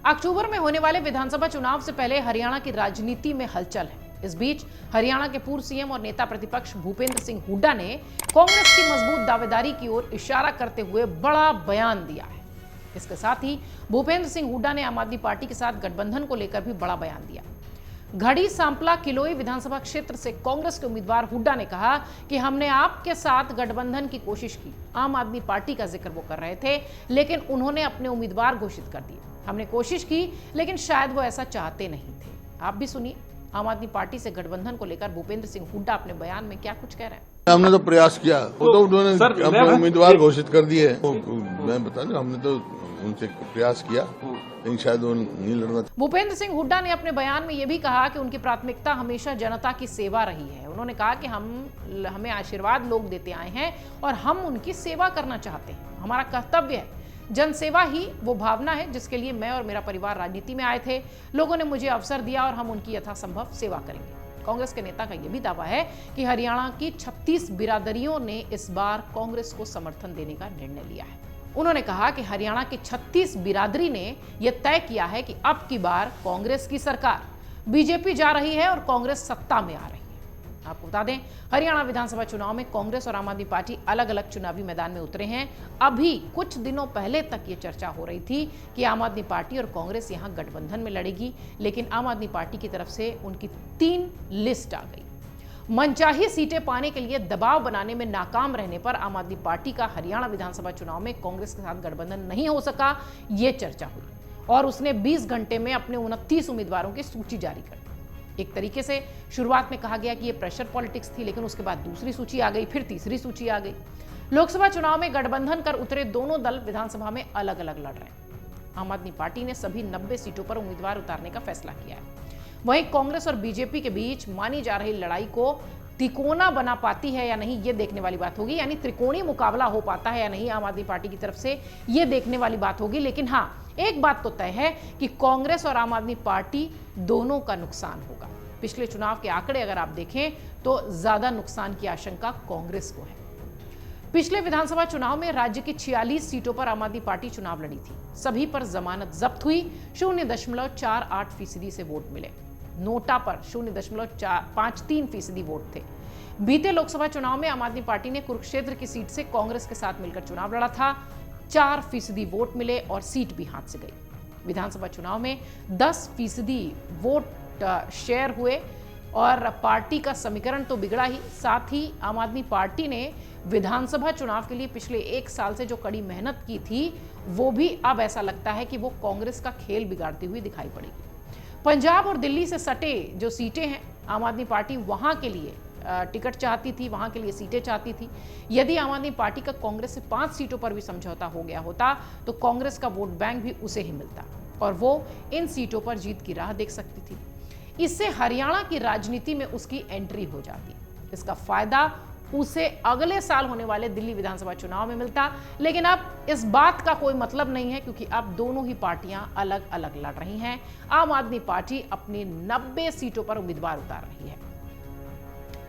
अक्टूबर में होने वाले विधानसभा चुनाव से पहले हरियाणा की राजनीति में हलचल है। इस बीच हरियाणा के पूर्व सीएम और नेता प्रतिपक्ष भूपेंद्र सिंह हुड्डा ने कांग्रेस की मजबूत दावेदारी की ओर इशारा करते हुए बड़ा बयान दिया है। इसके साथ ही भूपेंद्र सिंह हुड्डा ने आम आदमी पार्टी के साथ गठबंधन को लेकर भी बड़ा बयान दिया। घड़ी सांपला किलोई विधानसभा क्षेत्र से कांग्रेस के उम्मीदवार हुड्डा ने कहा कि हमने आपके साथ गठबंधन की कोशिश की। आम आदमी पार्टी का जिक्र वो कर रहे थे, लेकिन उन्होंने अपने उम्मीदवार घोषित कर दिए। हमने कोशिश की, लेकिन शायद वो ऐसा चाहते नहीं थे। आप भी सुनिए आम आदमी पार्टी से गठबंधन को लेकर भूपेंद्र सिंह हुड्डा अपने बयान में क्या कुछ कह रहे हैं। हमने तो प्रयास किया, वो तो उन्होंने अपने उम्मीदवार घोषित कर दिए। मैं बता दूं, हमने तो उनसे प्रयास किया, लेकिन शायद वो नहीं लड़ना। भूपेंद्र सिंह हुड्डा ने अपने बयान में यह भी कहा कि उनकी प्राथमिकता हमेशा जनता की सेवा रही है। उन्होंने कहा कि हमें आशीर्वाद लोग देते आए हैं और हम उनकी सेवा करना चाहते हैं। हमारा कर्तव्य है, जनसेवा ही वो भावना है जिसके लिए मैं और मेरा परिवार राजनीति में आए थे। लोगों ने मुझे अवसर दिया और हम उनकी यथासंभव सेवा करेंगे। कांग्रेस के नेता का यह भी दावा है कि हरियाणा की 36 बिरादरियों ने इस बार कांग्रेस को समर्थन देने का निर्णय लिया है। उन्होंने कहा कि हरियाणा की 36 बिरादरी ने यह तय किया है कि अब की बार कांग्रेस की सरकार, बीजेपी जा रही है और कांग्रेस सत्ता में आ रही है। आपको बता दें, हरियाणा विधानसभा चुनाव में कांग्रेस और आम आदमी पार्टी अलग अलग चुनावी मैदान में उतरे हैं। अभी कुछ दिनों पहले तक ये चर्चा हो रही थी कि आम आदमी पार्टी और कांग्रेस यहां गठबंधन में लड़ेगी, लेकिन आम आदमी पार्टी की तरफ से उनकी 3 लिस्ट आ गई। मनचाही सीटें पाने के लिए दबाव बनाने में नाकाम रहने पर आम आदमी पार्टी का हरियाणा विधानसभा चुनाव में कांग्रेस के साथ गठबंधन नहीं हो सका, ये चर्चा हुई और उसने 20 घंटे में अपने 29 उम्मीदवारों की सूची जारी कर दी। एक तरीके से शुरुआत में कहा गया कि ये प्रेशर पॉलिटिक्स थी, लेकिन उसके बाद दूसरी सूची आ गई, फिर तीसरी सूची आ गई। लोकसभा चुनाव में गठबंधन कर उतरे दोनों दल विधानसभा में अलग अलग लड़ रहे हैं। आम आदमी पार्टी ने सभी 90 सीटों पर उम्मीदवार उतारने का फैसला किया है। वहीं कांग्रेस और बीजेपी के बीच मानी जा रही लड़ाई को तिकोना बना पाती है या नहीं, ये देखने वाली बात होगी। यानी त्रिकोणीय मुकाबला हो पाता है या नहीं आम आदमी पार्टी की तरफ से, ये देखने वाली बात होगी। लेकिन हाँ, एक बात तो तय है कि कांग्रेस और आम आदमी पार्टी दोनों का नुकसान होगा। पिछले चुनाव के आंकड़े अगर आप देखें तो ज्यादा नुकसान की आशंका कांग्रेस को है। पिछले विधानसभा चुनाव में राज्य की 46 सीटों पर आम आदमी पार्टी चुनाव लड़ी थी। सभी पर जमानत जब्त हुई। 0.48% से वोट मिले। नोटा पर 0.53% वोट थे। बीते लोकसभा चुनाव में आम आदमी पार्टी ने कुरुक्षेत्र की सीट से कांग्रेस के साथ मिलकर चुनाव लड़ा था। 4% वोट मिले और सीट भी हाथ से गई। विधानसभा चुनाव में 10% वोट शेयर हुए और पार्टी का समीकरण तो बिगड़ा ही, साथ ही आम आदमी पार्टी ने विधानसभा चुनाव के लिए पिछले 1 साल से जो कड़ी मेहनत की थी, वो भी अब ऐसा लगता है कि वो कांग्रेस का खेल बिगाड़ती हुई दिखाई पड़ेगी। पंजाब और दिल्ली से सटे जो सीटें हैं, आम आदमी पार्टी वहां के लिए टिकट चाहती थी, वहां के लिए सीटें चाहती थी। यदि आम आदमी पार्टी का कांग्रेस से 5 सीटों पर भी समझौता हो गया होता तो कांग्रेस का वोट बैंक भी उसे ही मिलता और वो इन सीटों पर जीत की राह देख सकती थी। इससे हरियाणा की राजनीति में उसकी एंट्री हो जाती। इसका फायदा उसे अगले साल होने वाले दिल्ली विधानसभा चुनाव में मिलता। लेकिन अब इस बात का कोई मतलब नहीं है, क्योंकि अब दोनों ही पार्टियां अलग अलग लड़ रही हैं। आम आदमी पार्टी अपनी 90 सीटों पर उम्मीदवार उतार रही है।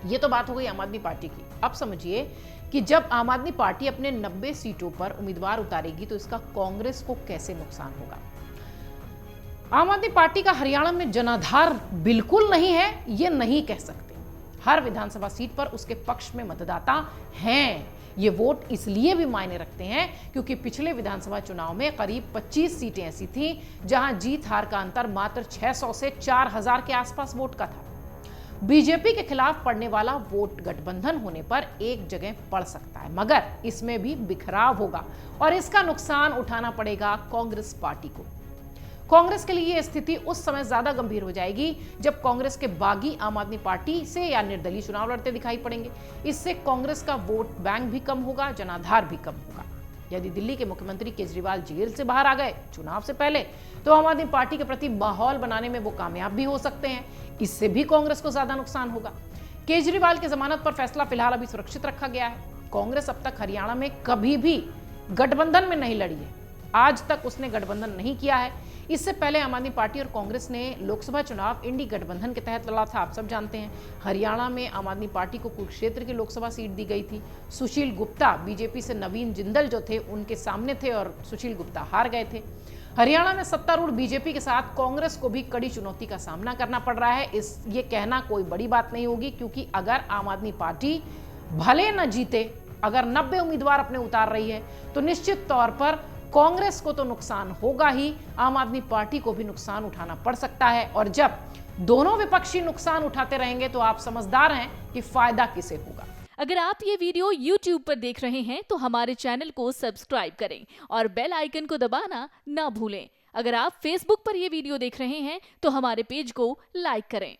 यह तो बात हो गई आम आदमी पार्टी की। अब समझिए कि जब आम आदमी पार्टी अपने 90 सीटों पर उम्मीदवार उतारेगी तो इसका कांग्रेस को कैसे नुकसान होगा। आम आदमी पार्टी का हरियाणा में जनाधार बिल्कुल नहीं है, यह नहीं कह सकते। हर विधानसभा सीट पर उसके पक्ष में मतदाता हैं। ये वोट इसलिए भी मायने रखते हैं क्योंकि पिछले विधानसभा चुनाव में करीब 25 सीटें ऐसी थीं जहां जीत हार का अंतर मात्र 600 से 4000 के आसपास वोट का था। बीजेपी के खिलाफ पड़ने वाला वोट गठबंधन होने पर एक जगह पड़ सकता है, मगर इसमें भी बिखराव होगा और इसका नुकसान उठाना पड़ेगा कांग्रेस पार्टी को। कांग्रेस के लिए यह स्थिति उस समय ज्यादा गंभीर हो जाएगी जब कांग्रेस के बागी आम आदमी पार्टी से या निर्दलीय चुनाव लड़ते दिखाई पड़ेंगे। इससे कांग्रेस का वोट बैंक भी कम होगा, जनाधार भी कम होगा। यदि दिल्ली के मुख्यमंत्री केजरीवाल जेल से बाहर आ गए चुनाव से पहले, तो आम आदमी पार्टी के प्रति माहौल बनाने में वो कामयाब भी हो सकते हैं। इससे भी कांग्रेस को ज्यादा नुकसान होगा। केजरीवाल की जमानत पर फैसला फिलहाल अभी सुरक्षित रखा गया है। कांग्रेस अब तक हरियाणा में कभी भी गठबंधन में नहीं लड़ी है। आज तक उसने गठबंधन नहीं किया है। इससे पहले आम आदमी पार्टी और कांग्रेस ने लोकसभा चुनाव इंडी गठबंधन के तहत लड़ा था, आप सब जानते हैं। हरियाणा में आम आदमी पार्टी को कुरुक्षेत्र की लोकसभा सीट दी गई थी। सुशील गुप्ता बीजेपी से नवीन जिंदल जो थे उनके सामने थे और सुशील गुप्ता हार गए थे। हरियाणा में सत्तारूढ़ बीजेपी के साथ कांग्रेस को भी कड़ी चुनौती का सामना करना पड़ रहा है। ये कहना कोई बड़ी बात नहीं होगी, क्योंकि अगर आम आदमी पार्टी भले न जीते, अगर 90 उम्मीदवार अपने उतार रही है, तो निश्चित तौर पर कांग्रेस को तो नुकसान होगा ही, आम आदमी पार्टी को भी नुकसान उठाना पड़ सकता है। और जब दोनों विपक्षी नुकसान उठाते रहेंगे तो आप समझदार हैं कि फायदा किसे होगा। अगर आप ये वीडियो YouTube पर देख रहे हैं तो हमारे चैनल को सब्सक्राइब करें और बेल आइकन को दबाना ना भूलें। अगर आप Facebook पर ये वीडियो देख रहे हैं तो हमारे पेज को लाइक करें।